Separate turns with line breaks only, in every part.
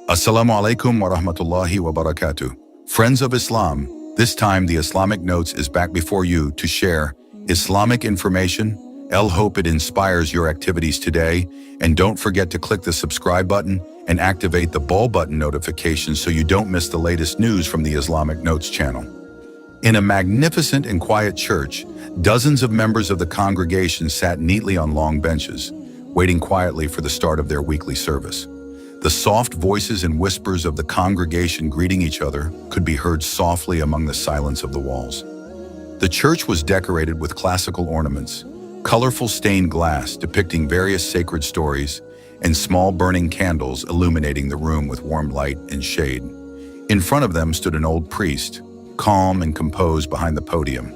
Assalamu alaikum wa rahmatullahi wa barakatuh. Friends of Islam, this time the Islamic Notes is back before you to share Islamic information. Hope it inspires your activities today, and don't forget to click the subscribe button and activate the bell button notification so you don't miss the latest news from the Islamic Notes channel. In a magnificent and quiet church, dozens of members of the congregation sat neatly on long benches, waiting quietly for the start of their weekly service. The soft voices and whispers of the congregation greeting each other could be heard softly among the silence of the walls. The church was decorated with classical ornaments, colorful stained glass depicting various sacred stories, and small burning candles illuminating the room with warm light and shade. In front of them stood an old priest, calm and composed behind the podium.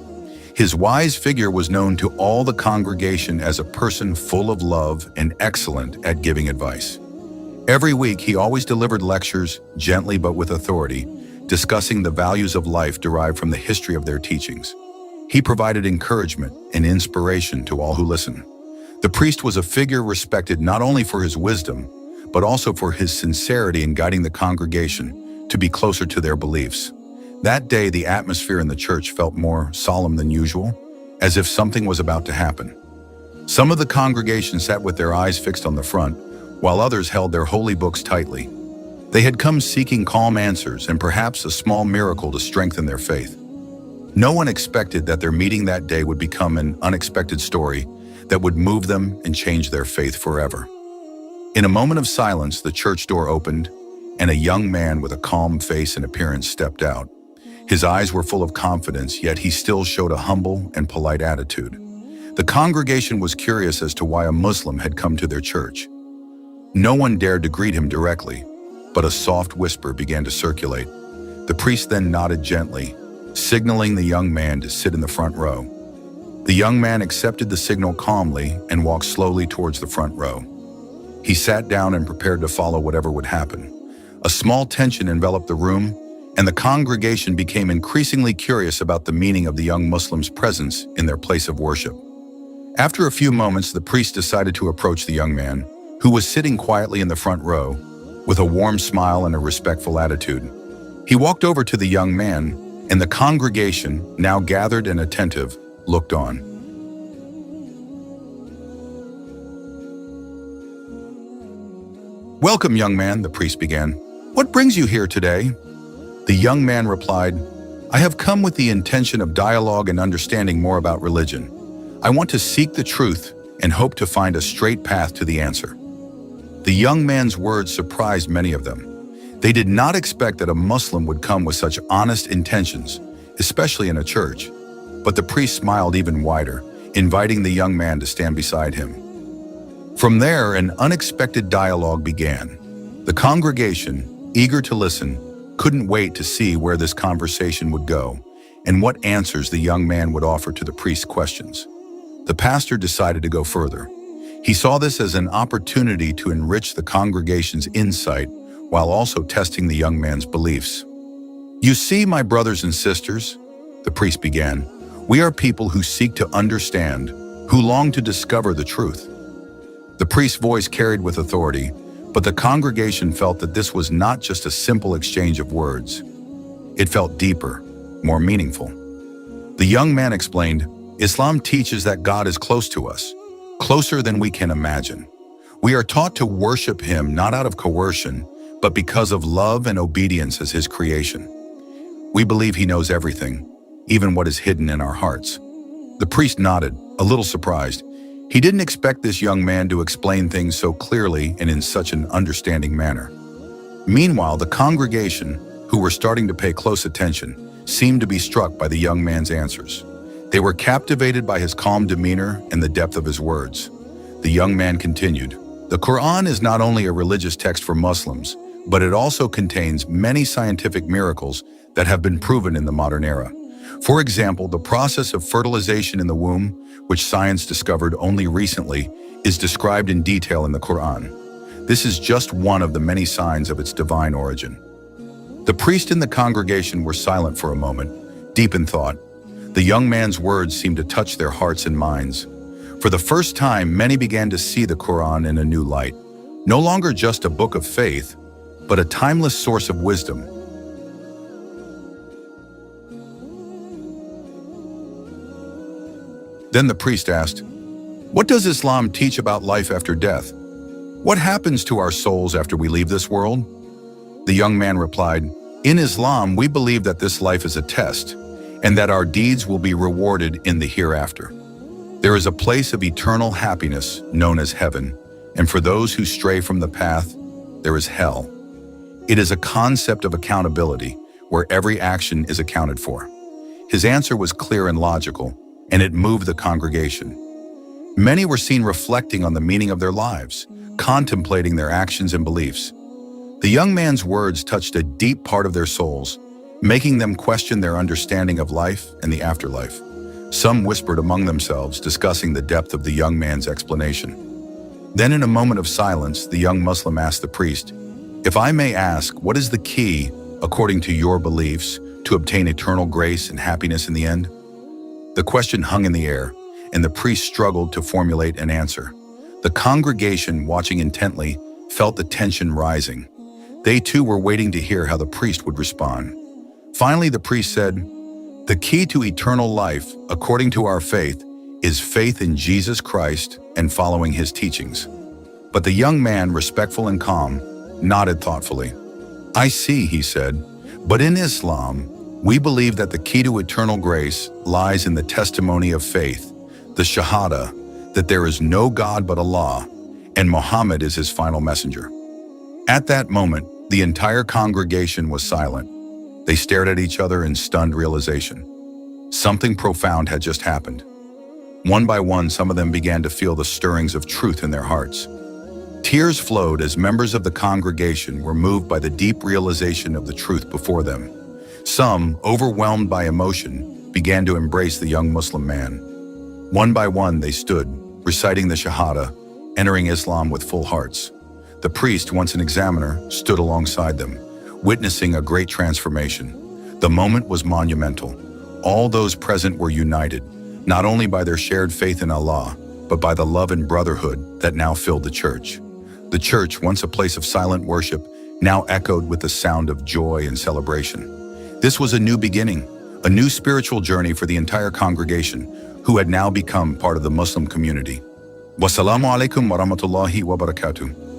His wise figure was known to all the congregation as a person full of love and excellent at giving advice. Every week, he always delivered lectures, gently but with authority, discussing the values of life derived from the history of their teachings. He provided encouragement and inspiration to all who listened. The priest was a figure respected not only for his wisdom, but also for his sincerity in guiding the congregation to be closer to their beliefs. That day, the atmosphere in the church felt more solemn than usual, as if something was about to happen. Some of the congregation sat with their eyes fixed on the front, while others held their holy books tightly. They had come seeking calm answers and perhaps a small miracle to strengthen their faith. No one expected that their meeting that day would become an unexpected story that would move them and change their faith forever. In a moment of silence, the church door opened, and a young man with a calm face and appearance stepped out. His eyes were full of confidence, yet he still showed a humble and polite attitude. The congregation was curious as to why a Muslim had come to their church. No one dared to greet him directly, but a soft whisper began to circulate. The priest then nodded gently, signaling the young man to sit in the front row. The young man accepted the signal calmly and walked slowly towards the front row. He sat down and prepared to follow whatever would happen. A small tension enveloped the room, and the congregation became increasingly curious about the meaning of the young Muslim's presence in their place of worship. After a few moments, the priest decided to approach the young man, who was sitting quietly in the front row, with a warm smile and a respectful attitude. He walked over to the young man, and the congregation, now gathered and attentive, looked on. "Welcome, young man," the priest began. "What brings you here today?" The young man replied, "I have come with the intention of dialogue and understanding more about religion. I want to seek the truth and hope to find a straight path to the answer." The young man's words surprised many of them. They did not expect that a Muslim would come with such honest intentions, especially in a church. But the priest smiled even wider, inviting the young man to stand beside him. From there, an unexpected dialogue began. The congregation, eager to listen, couldn't wait to see where this conversation would go and what answers the young man would offer to the priest's questions. The pastor decided to go further. He saw this as an opportunity to enrich the congregation's insight while also testing the young man's beliefs. "You see, my brothers and sisters," the priest began, "we are people who seek to understand, who long to discover the truth." The priest's voice carried with authority, but the congregation felt that this was not just a simple exchange of words. It felt deeper, more meaningful. The young man explained, "Islam teaches that God is close to us, closer than we can imagine. We are taught to worship Him not out of coercion, but because of love and obedience as His creation. We believe He knows everything, even what is hidden in our hearts." The priest nodded, a little surprised. He didn't expect this young man to explain things so clearly and in such an understanding manner. Meanwhile, the congregation, who were starting to pay close attention, seemed to be struck by the young man's answers. They were captivated by his calm demeanor and the depth of his words. The young man continued, "The Quran is not only a religious text for Muslims, but it also contains many scientific miracles that have been proven in the modern era. For example, the process of fertilization in the womb, which science discovered only recently, is described in detail in the Quran. This is just one of the many signs of its divine origin." The priest and the congregation were silent for a moment, deep in thought. The young man's words seemed to touch their hearts and minds. For the first time, many began to see the Quran in a new light, no longer just a book of faith, but a timeless source of wisdom. Then the priest asked, "What does Islam teach about life after death? What happens to our souls after we leave this world?" The young man replied, "In Islam, we believe that this life is a test, and that our deeds will be rewarded in the hereafter. There is a place of eternal happiness known as heaven, and for those who stray from the path, there is hell. It is a concept of accountability, where every action is accounted for." His answer was clear and logical, and it moved the congregation. Many were seen reflecting on the meaning of their lives, contemplating their actions and beliefs. The young man's words touched a deep part of their souls, making them question their understanding of life and the afterlife. Some whispered among themselves, discussing the depth of the young man's explanation. Then, in a moment of silence, the young Muslim asked the priest, "If I may ask, what is the key, according to your beliefs, to obtain eternal grace and happiness in the end?" The question hung in the air, and the priest struggled to formulate an answer. The congregation, watching intently, felt the tension rising. They too were waiting to hear how the priest would respond. Finally, the priest said, "The key to eternal life, according to our faith, is faith in Jesus Christ and following his teachings." But the young man, respectful and calm, nodded thoughtfully. "I see," he said, "but in Islam, we believe that the key to eternal grace lies in the testimony of faith, the Shahada, that there is no God but Allah, and Muhammad is his final messenger." At that moment, the entire congregation was silent. They stared at each other in stunned realization. Something profound had just happened. One by one, some of them began to feel the stirrings of truth in their hearts. Tears flowed as members of the congregation were moved by the deep realization of the truth before them. Some, overwhelmed by emotion, began to embrace the young Muslim man. One by one, they stood, reciting the Shahada, entering Islam with full hearts. The priest, once an examiner, stood alongside them, witnessing a great transformation. The moment was monumental. All those present were united, not only by their shared faith in Allah, but by the love and brotherhood that now filled the church. The church, once a place of silent worship, now echoed with the sound of joy and celebration. This was a new beginning, a new spiritual journey for the entire congregation, who had now become part of the Muslim community. Wassalamu alaikum wa rahmatullahi wa barakatuh.